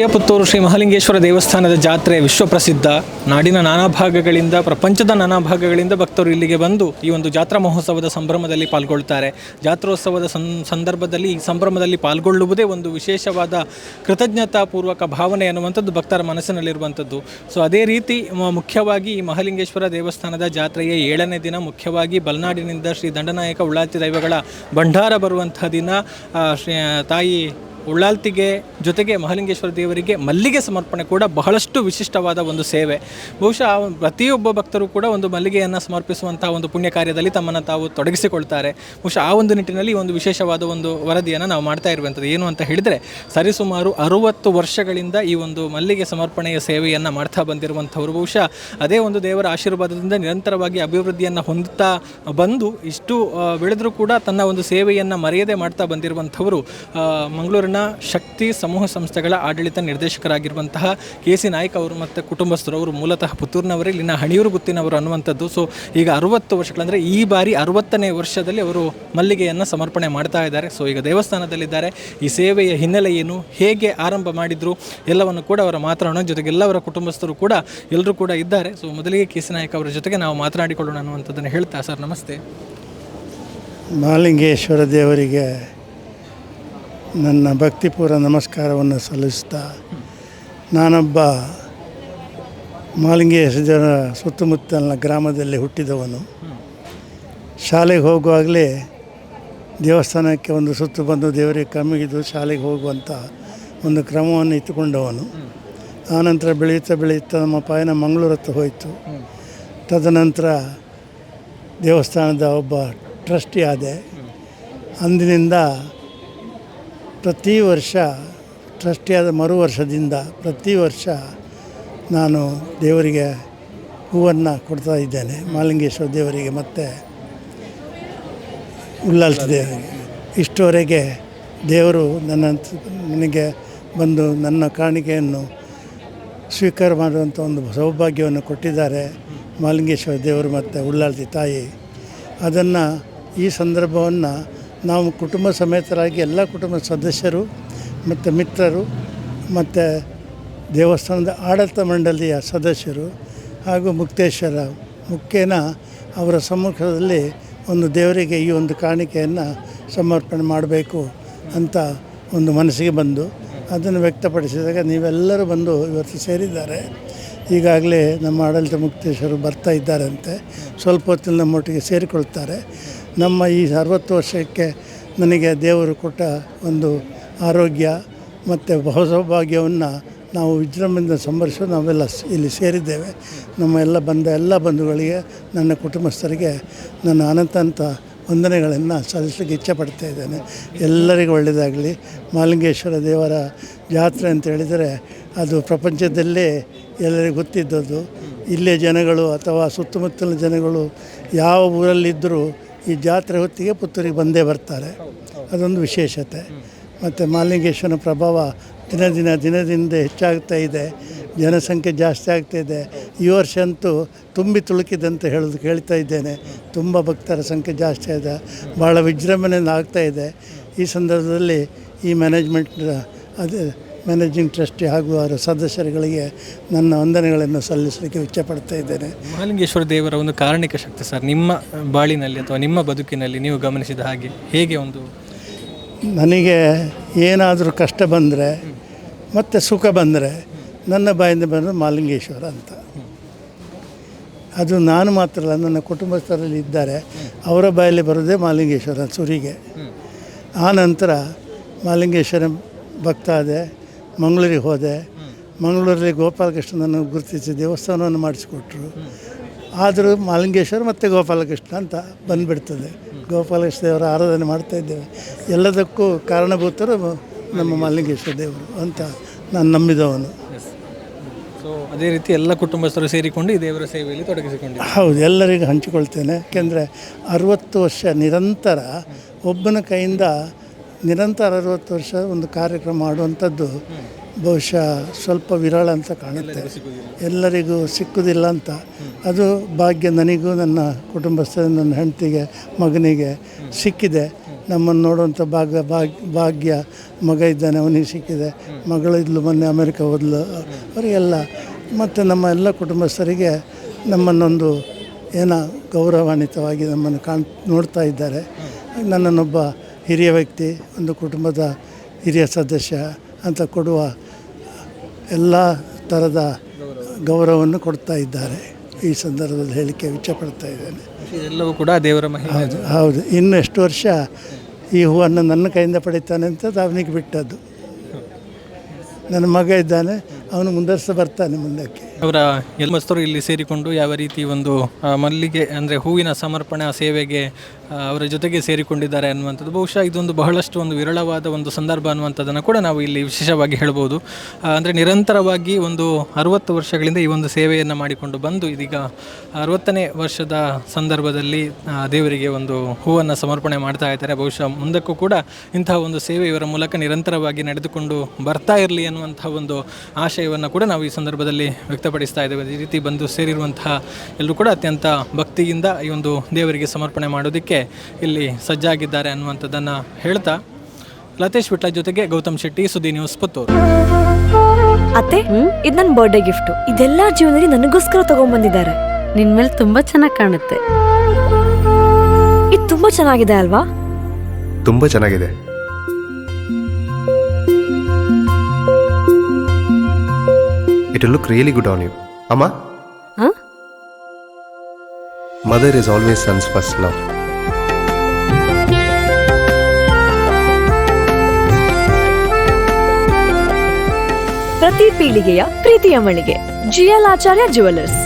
ಜಯ ಪುತ್ತೂರು ಶ್ರೀ ಮಹಾಲಿಂಗೇಶ್ವರ ದೇವಸ್ಥಾನದ ಜಾತ್ರೆ ವಿಶ್ವಪ್ರಸಿದ್ಧ. ನಾಡಿನ ನಾನಾ ಭಾಗಗಳಿಂದ, ಪ್ರಪಂಚದ ನಾನಾ ಭಾಗಗಳಿಂದ ಭಕ್ತರು ಇಲ್ಲಿಗೆ ಬಂದು ಈ ಒಂದು ಜಾತ್ರಾ ಮಹೋತ್ಸವದ ಸಂಭ್ರಮದಲ್ಲಿ ಪಾಲ್ಗೊಳ್ತಾರೆ. ಜಾತ್ರೋತ್ಸವದ ಸಂದರ್ಭದಲ್ಲಿ ಈ ಸಂಭ್ರಮದಲ್ಲಿ ಪಾಲ್ಗೊಳ್ಳುವುದೇ ಒಂದು ವಿಶೇಷವಾದ ಕೃತಜ್ಞತಾಪೂರ್ವಕ ಭಾವನೆ ಅನ್ನುವಂಥದ್ದು ಭಕ್ತರ ಮನಸ್ಸಿನಲ್ಲಿರುವಂಥದ್ದು. ಸೊ ಅದೇ ರೀತಿ ಮುಖ್ಯವಾಗಿ ಈ ಮಹಾಲಿಂಗೇಶ್ವರ ದೇವಸ್ಥಾನದ ಜಾತ್ರೆಯ 7ನೇ ದಿನ ಮುಖ್ಯವಾಗಿ ಬಲನಾಡಿನಿಂದ ಶ್ರೀ ದಂಡನಾಯಕ ಉಳ್ಳಾಲ್ತಿ ದೈವಗಳ ಭಂಡಾರ ಬರುವಂಥ ದಿನ. ಶ್ರೀ ತಾಯಿ ಉಳ್ಳಾಲ್ತಿಗೆ ಜೊತೆಗೆ ಮಹಾಲಿಂಗೇಶ್ವರ ದೇವರಿಗೆ ಮಲ್ಲಿಗೆ ಸಮರ್ಪಣೆ ಕೂಡ ಬಹಳಷ್ಟು ವಿಶಿಷ್ಟವಾದ ಒಂದು ಸೇವೆ. ಬಹುಶಃ ಪ್ರತಿಯೊಬ್ಬ ಭಕ್ತರು ಕೂಡ ಒಂದು ಮಲ್ಲಿಗೆಯನ್ನು ಸಮರ್ಪಿಸುವಂಥ ಒಂದು ಪುಣ್ಯ ಕಾರ್ಯದಲ್ಲಿ ತಮ್ಮನ್ನು ತಾವು ತೊಡಗಿಸಿಕೊಳ್ತಾರೆ. ಬಹುಶಃ ಆ ಒಂದು ನಿಟ್ಟಿನಲ್ಲಿ ಒಂದು ವಿಶೇಷವಾದ ಒಂದು ವರದಿಯನ್ನು ನಾವು ಮಾಡ್ತಾ ಇರುವಂಥದ್ದು ಏನು ಅಂತ ಹೇಳಿದರೆ, ಸರಿಸುಮಾರು 60 ವರ್ಷಗಳಿಂದ ಈ ಒಂದು ಮಲ್ಲಿಗೆ ಸಮರ್ಪಣೆಯ ಸೇವೆಯನ್ನು ಮಾಡ್ತಾ ಬಂದಿರುವಂಥವರು. ಬಹುಶಃ ಅದೇ ಒಂದು ದೇವರ ಆಶೀರ್ವಾದದಿಂದ ನಿರಂತರವಾಗಿ ಅಭಿವೃದ್ಧಿಯನ್ನು ಹೊಂದುತ್ತಾ ಬಂದು ಇಷ್ಟು ಬೆಳೆದರೂ ಕೂಡ ತನ್ನ ಒಂದು ಸೇವೆಯನ್ನು ಮರೆಯದೆ ಮಾಡ್ತಾ ಬಂದಿರುವಂಥವರು ಮಂಗಳೂರಿನ ಶಕ್ತಿ ಸಮೂಹ ಸಂಸ್ಥೆಗಳ ಆಡಳಿತ ನಿರ್ದೇಶಕರಾಗಿರುವಂತಹ ಕೆ.ಸಿ. ನಾಯ್ಕ ಅವರು ಮತ್ತು ಕುಟುಂಬಸ್ಥರು. ಅವರು ಮೂಲತಃ ಪುತ್ತೂರಿನವರೇ, ಇಲ್ಲಿನ ಹಣಿಯೂರು ಗುತ್ತಿನವರು ಅನ್ನುವಂಥದ್ದು. ಸೊ ಈಗ 60 ವರ್ಷಗಳಂದರೆ ಈ ಬಾರಿ 60ನೇ ವರ್ಷದಲ್ಲಿ ಅವರು ಮಲ್ಲಿಗೆಯನ್ನು ಸಮರ್ಪಣೆ ಮಾಡ್ತಾ ಇದ್ದಾರೆ. ಸೊ ಈಗ ದೇವಸ್ಥಾನದಲ್ಲಿದ್ದಾರೆ. ಈ ಸೇವೆಯ ಹಿನ್ನೆಲೆ ಏನು, ಹೇಗೆ ಆರಂಭ ಮಾಡಿದರು ಎಲ್ಲವನ್ನು ಕೂಡ ಅವರ ಮಾತನಾಡೋಣ. ಜೊತೆಗೆ ಎಲ್ಲವರ ಕುಟುಂಬಸ್ಥರು ಕೂಡ ಎಲ್ಲರೂ ಕೂಡ ಇದ್ದಾರೆ. ಸೊ ಮೊದಲಿಗೆ ಕೆ.ಸಿ. ನಾಯ್ಕ ಅವರ ಜೊತೆಗೆ ನಾವು ಮಾತನಾಡಿಕೊಳ್ಳೋಣ ಅನ್ನುವಂಥದ್ದನ್ನು ಹೇಳ್ತಾ, ಸರ್ ನಮಸ್ತೆ. ಮಹಾಲಿಂಗೇಶ್ವರ ದೇವರಿಗೆ ನನ್ನ ಭಕ್ತಿಪೂರ್ವ ನಮಸ್ಕಾರವನ್ನು ಸಲ್ಲಿಸ್ತಾ, ನಾನೊಬ್ಬ ಮಹಾಲಿಂಗೇಶ್ವರ ಸುತ್ತಮುತ್ತಲಿನ ಗ್ರಾಮದಲ್ಲಿ ಹುಟ್ಟಿದವನು. ಶಾಲೆಗೆ ಹೋಗುವಾಗಲೇ ದೇವಸ್ಥಾನಕ್ಕೆ ಒಂದು ಸುತ್ತು ಬಂದು ದೇವರಿಗೆ ಕಮ್ಮಿಗಿದ್ದು ಶಾಲೆಗೆ ಹೋಗುವಂಥ ಒಂದು ಕ್ರಮವನ್ನು ಇಟ್ಟುಕೊಂಡವನು. ಆನಂತರ ಬೆಳೆಯುತ್ತಾ ನಮ್ಮ ಪಯಣ ಮಂಗಳೂರು ಹತ್ರ ಹೋಯಿತು. ತದನಂತರ ದೇವಸ್ಥಾನದ ಒಬ್ಬ ಟ್ರಸ್ಟಿ ಆದೆ. ಅಂದಿನಿಂದ ಪ್ರತಿ ವರ್ಷ ಟ್ರಸ್ಟಿಯಾದ ಮರು ವರ್ಷದಿಂದ ಪ್ರತಿ ವರ್ಷ ನಾನು ದೇವರಿಗೆ ಹೂವನ್ನು ಕೊಡ್ತಾ ಇದ್ದೇನೆ. ಮಹಾಲಿಂಗೇಶ್ವರ ದೇವರಿಗೆ ಮತ್ತು ಉಳ್ಳಾಲ್ತಿ ದೇವರಿಗೆ. ಇಷ್ಟುವರೆಗೆ ದೇವರು ನನಗೆ ಬಂದು ನನ್ನ ಕಾಣಿಕೆಯನ್ನು ಸ್ವೀಕಾರ ಮಾಡುವಂಥ ಒಂದು ಸೌಭಾಗ್ಯವನ್ನು ಕೊಟ್ಟಿದ್ದಾರೆ ಮಹಾಲಿಂಗೇಶ್ವರ ದೇವರು ಮತ್ತು ಉಳ್ಳಾಲ್ತಿ ತಾಯಿ. ಅದನ್ನು ಈ ಸಂದರ್ಭವನ್ನು ನಾವು ಕುಟುಂಬ ಸಮೇತರಾಗಿ ಎಲ್ಲ ಕುಟುಂಬದ ಸದಸ್ಯರು ಮತ್ತು ಮಿತ್ರರು ಮತ್ತು ದೇವಸ್ಥಾನದ ಆಡಳಿತ ಮಂಡಳಿಯ ಸದಸ್ಯರು ಹಾಗೂ ಮುಖ್ಯೇನ ಅವರ ಸಮ್ಮುಖದಲ್ಲಿ ಒಂದು ದೇವರಿಗೆ ಈ ಒಂದು ಕಾಣಿಕೆಯನ್ನು ಸಮರ್ಪಣೆ ಮಾಡಬೇಕು ಅಂತ ಒಂದು ಮನಸ್ಸಿಗೆ ಬಂದು ಅದನ್ನು ವ್ಯಕ್ತಪಡಿಸಿದಾಗ ನೀವೆಲ್ಲರೂ ಬಂದು ಇವತ್ತು ಸೇರಿದ್ದಾರೆ. ಈಗಾಗಲೇ ನಮ್ಮ ಆಡಳಿತ ಮುಕ್ತೇಶ್ವರು ಬರ್ತಾ ಇದ್ದಾರಂತೆ. ಸ್ವಲ್ಪ ಹೊತ್ತಿನ ನಮ್ಮೊಟ್ಟಿಗೆ ಸೇರಿಕೊಳ್ತಾರೆ. ನಮ್ಮ ಈ 60 ವರ್ಷಕ್ಕೆ ನನಗೆ ದೇವರು ಕೊಟ್ಟ ಒಂದು ಆರೋಗ್ಯ ಮತ್ತು ಬಹುಸೌಭಾಗ್ಯವನ್ನು ನಾವು ವಿಜೃಂಭಣೆಯಿಂದ ಸಂಭರಿಸೋ ನಾವೆಲ್ಲ ಇಲ್ಲಿ ಸೇರಿದ್ದೇವೆ. ನಮ್ಮ ಎಲ್ಲ ಬಂಧುಗಳಿಗೆ, ನನ್ನ ಕುಟುಂಬಸ್ಥರಿಗೆ ನನ್ನ ಅನಂತ ವಂದನೆಗಳನ್ನು ಸಲ್ಲಿಸಲಿಕ್ಕೆ ಇಚ್ಛೆಪಡ್ತಾ ಇದ್ದೇನೆ. ಎಲ್ಲರಿಗೂ ಒಳ್ಳೆಯದಾಗಲಿ. ಮಹಾಲಿಂಗೇಶ್ವರ ದೇವರ ಜಾತ್ರೆ ಅಂತ ಹೇಳಿದರೆ ಅದು ಪ್ರಪಂಚದಲ್ಲೇ ಎಲ್ಲರಿಗೂ ಗೊತ್ತಿದ್ದದ್ದು. ಇಲ್ಲೇ ಜನಗಳು ಅಥವಾ ಸುತ್ತಮುತ್ತಲಿನ ಜನಗಳು ಯಾವ ಊರಲ್ಲಿದ್ದರೂ ಈ ಜಾತ್ರೆ ಹೊತ್ತಿಗೆ ಪುತ್ತೂರಿಗೆ ಬಂದೇ ಬರ್ತಾರೆ. ಅದೊಂದು ವಿಶೇಷತೆ. ಮತ್ತು ಮಹಾಲಿಂಗೇಶ್ವರನ ಪ್ರಭಾವ ದಿನದಿಂದ ಹೆಚ್ಚಾಗ್ತಾ ಇದೆ. ಜನಸಂಖ್ಯೆ ಜಾಸ್ತಿ ಆಗ್ತಾಯಿದೆ. ಈ ವರ್ಷ ಅಂತೂ ತುಂಬಿ ತುಳುಕಿದಂತ ಕೇಳ್ತಾ ಇದ್ದೇನೆ. ತುಂಬ ಭಕ್ತರ ಸಂಖ್ಯೆ ಜಾಸ್ತಿ ಇದೆ. ಭಾಳ ವಿಜೃಂಭಣೆಯಿಂದ ಆಗ್ತಾಯಿದೆ. ಈ ಸಂದರ್ಭದಲ್ಲಿ ಈ ಮ್ಯಾನೇಜಿಂಗ್ ಟ್ರಸ್ಟಿ ಹಾಗೂ ಅವರ ಸದಸ್ಯರುಗಳಿಗೆ ನನ್ನ ವಂದನೆಗಳನ್ನು ಸಲ್ಲಿಸಲಿಕ್ಕೆ ಇಚ್ಛೆಪಡ್ತಾ ಇದ್ದೇನೆ. ಮಹಾಲಿಂಗೇಶ್ವರ ದೇವರ ಒಂದು ಕಾರಣಿಕ ಶಕ್ತಿ ಸರ್, ನಿಮ್ಮ ಬಾಳಿನಲ್ಲಿ ಅಥವಾ ನಿಮ್ಮ ಬದುಕಿನಲ್ಲಿ ನೀವು ಗಮನಿಸಿದ ಹಾಗೆ ಹೇಗೆ ಒಂದು ನನಗೆ ಏನಾದರೂ ಕಷ್ಟ ಬಂದರೆ ಮತ್ತು ಸುಖ ಬಂದರೆ ನನ್ನ ಬಾಯಿಂದ ಬಂದರೆ ಮಹಾಲಿಂಗೇಶ್ವರ ಅಂತ. ಅದು ನಾನು ಮಾತ್ರ ಅಲ್ಲ, ನನ್ನ ಕುಟುಂಬಸ್ಥರಲ್ಲಿ ಇದ್ದಾರೆ, ಅವರ ಬಾಯಲ್ಲಿ ಬರೋದೇ ಮಹಾಲಿಂಗೇಶ್ವರ ಸುರಿಗೆ. ಆ ನಂತರ ಮಹಾಲಿಂಗೇಶ್ವರ ಭಕ್ತ ಆದೆ. ಮಂಗಳೂರಿಗೆ ಹೋದೆ. ಮಂಗಳೂರಲ್ಲಿ ಗೋಪಾಲಕೃಷ್ಣನನ್ನು ಗುರುತಿಸಿ ದೇವಸ್ಥಾನವನ್ನು ಮಾಡಿಸಿಕೊಟ್ರು. ಆದರೂ ಮಹಾಲಿಂಗೇಶ್ವರ ಮತ್ತು ಗೋಪಾಲಕೃಷ್ಣ ಅಂತ ಬಂದುಬಿಡ್ತದೆ. ಗೋಪಾಲಕೃಷ್ಣ ದೇವರ ಆರಾಧನೆ ಮಾಡ್ತಾಯಿದ್ದೇವೆ. ಎಲ್ಲದಕ್ಕೂ ಕಾರಣಭೂತರು ನಮ್ಮ ಮಹಾಲಿಂಗೇಶ್ವರ ದೇವರು ಅಂತ ನಾನು ನಂಬಿದವನು. ಸೊ ಅದೇ ರೀತಿ ಎಲ್ಲ ಕುಟುಂಬಸ್ಥರು ಸೇರಿಕೊಂಡು ಈ ದೇವರ ಸೇವೆಯಲ್ಲಿ ತೊಡಗಿಸಿಕೊಂಡು ಹೌದು, ಎಲ್ಲರಿಗೂ ಹಂಚಿಕೊಳ್ತೇನೆ. ಯಾಕೆಂದರೆ 60 ವರ್ಷ ನಿರಂತರ ಒಬ್ಬನ ಕೈಯಿಂದ ನಿರಂತರ 60 ವರ್ಷ ಒಂದು ಕಾರ್ಯಕ್ರಮ ಮಾಡುವಂಥದ್ದು ಬಹುಶಃ ಸ್ವಲ್ಪ ವಿರಳ ಅಂತ ಕಾಣುತ್ತೆ. ಎಲ್ಲರಿಗೂ ಸಿಕ್ಕುವುದಿಲ್ಲ ಅಂತ. ಅದು ಭಾಗ್ಯ ನನಗೂ ನನ್ನ ಕುಟುಂಬಸ್ಥರು, ನನ್ನ ಹೆಂಡತಿಗೆ, ಮಗನಿಗೆ ಸಿಕ್ಕಿದೆ. ನಮ್ಮನ್ನು ನೋಡುವಂಥ ಭಾಗ್ಯ ಮಗ ಇದ್ದಾನೆ, ಅವನಿಗೆ ಸಿಕ್ಕಿದೆ. ಮಗಳಿದ್ಲು, ಮೊನ್ನೆ ಅಮೆರಿಕ ಹೋದ್ಲು. ಅವರಿಗೆಲ್ಲ ಮತ್ತು ನಮ್ಮ ಎಲ್ಲ ಕುಟುಂಬಸ್ಥರಿಗೆ ನಮ್ಮನ್ನೊಂದು ಏನೋ ಗೌರವಾನ್ವಿತವಾಗಿ ನಮ್ಮನ್ನು ನೋಡ್ತಾ ಇದ್ದಾರೆ. ನನ್ನನ್ನೊಬ್ಬ ಹಿರಿಯ ವ್ಯಕ್ತಿ, ಒಂದು ಕುಟುಂಬದ ಹಿರಿಯ ಸದಸ್ಯ ಅಂತ ಕೊಡುವ ಎಲ್ಲ ಥರದ ಗೌರವವನ್ನು ಕೊಡ್ತಾ ಇದ್ದಾರೆ. ಈ ಸಂದರ್ಭದಲ್ಲಿ ಹೇಳಿಕೆ ಇಚ್ಛೆಪಡ್ತಾ ಇದ್ದೇನೆ. ಎಲ್ಲವೂ ಕೂಡ ದೇವರ ಮಹಿಮೆ. ಹೌದು. ಇನ್ನು ಎಷ್ಟು ವರ್ಷ ಈ ಹೂವನ್ನು ನನ್ನ ಕೈಯಿಂದ ಪಡಿತಾನೆ ಅಂತ ಅವನಿಗೆ ಬಿಟ್ಟದ್ದು. ನನ್ನ ಮಗ ಇದ್ದಾನೆ, ಅವನು ಮುಂದರ್ಸ ಬರ್ತಾನೆ ಮುಂದಕ್ಕೆ. ಅವರ ಎಲ್ಲಮಸ್ತರು ಇಲ್ಲಿ ಸೇರಿಕೊಂಡು ಯಾವ ರೀತಿ ಒಂದು ಮಲ್ಲಿಗೆ ಅಂದರೆ ಹೂವಿನ ಸಮರ್ಪಣಾ ಸೇವೆಗೆ ಅವರ ಜೊತೆಗೆ ಸೇರಿಕೊಂಡಿದ್ದಾರೆ ಅನ್ನುವಂಥದ್ದು ಬಹುಶಃ ಇದೊಂದು ಬಹಳಷ್ಟು ಒಂದು ವಿರಳವಾದ ಒಂದು ಸಂದರ್ಭ ಅನ್ನುವಂಥದ್ದನ್ನು ಕೂಡ ನಾವು ಇಲ್ಲಿ ವಿಶೇಷವಾಗಿ ಹೇಳ್ಬೋದು. ಅಂದರೆ ನಿರಂತರವಾಗಿ ಒಂದು 60 ವರ್ಷಗಳಿಂದ ಈ ಒಂದು ಸೇವೆಯನ್ನು ಮಾಡಿಕೊಂಡು ಬಂದು ಇದೀಗ 60ನೇ ವರ್ಷದ ಸಂದರ್ಭದಲ್ಲಿ ದೇವರಿಗೆ ಒಂದು ಹೂವನ್ನು ಸಮರ್ಪಣೆ ಮಾಡ್ತಾ ಇದ್ದಾರೆ. ಬಹುಶಃ ಮುಂದಕ್ಕೂ ಕೂಡ ಇಂತಹ ಒಂದು ಸೇವೆ ಇವರ ಮೂಲಕ ನಿರಂತರವಾಗಿ ನಡೆದುಕೊಂಡು ಬರ್ತಾ ಇರಲಿ ಅನ್ನುವಂಥ ಒಂದು ಆಶಯವನ್ನು ಕೂಡ ನಾವು ಈ ಸಂದರ್ಭದಲ್ಲಿ ವ್ಯಕ್ತಪಡಿಸ್ತಾ ಇದ್ದೇವೆ. ಈ ರೀತಿ ಬಂದು ಸೇರಿರುವಂತಹ ಎಲ್ಲರೂ ಕೂಡ ಅತ್ಯಂತ ಭಕ್ತಿಯಿಂದ ಈ ಒಂದು ದೇವರಿಗೆ ಸಮರ್ಪಣೆ ಮಾಡೋದಕ್ಕೆ ಇಲ್ಲಿ ಸಜ್ಜಾಗಿದ್ದಾರೆ ಅನ್ನುವಂಥದ್ದನ್ನು ಹೇಳ್ತಾ ಲತೇಶ್ ವಿಟ್ಲ ಜೊತೆಗೆ ಗೌತಮ್ ಶೆಟ್ಟಿ, ಸುದ್ದಿ ನ್ಯೂಸ್, ಪುತ್ತೂರು. ಅತ್ತೆ, ಇದು ನನ್ನ ಬರ್ಡೇ ಗಿಫ್ಟ್. ಇದೆಲ್ಲ ಜೀವನದಲ್ಲಿ ನನಗೋಸ್ಕರ ತಗೊಂಡ್ಬಂದಿದ್ದಾರೆ. ನಿನ್ ಮೇಲೆ ತುಂಬಾ ಚೆನ್ನಾಗಿ ಕಾಣುತ್ತೆ. ಇದು ತುಂಬಾ ಚೆನ್ನಾಗಿದೆ ಅಲ್ವಾ? ತುಂಬ ಚೆನ್ನಾಗಿದೆ. It will look really good on you. Amma? Huh? Mother is always son's first love. ಪ್ರತಿ ಪೀಳಿಗೆಯ ಪ್ರೀತಿಯ ಮಳಿಗೆ GL ಆಚಾರ್ಯ ಜುವೆಲ್ಲರ್ಸ್.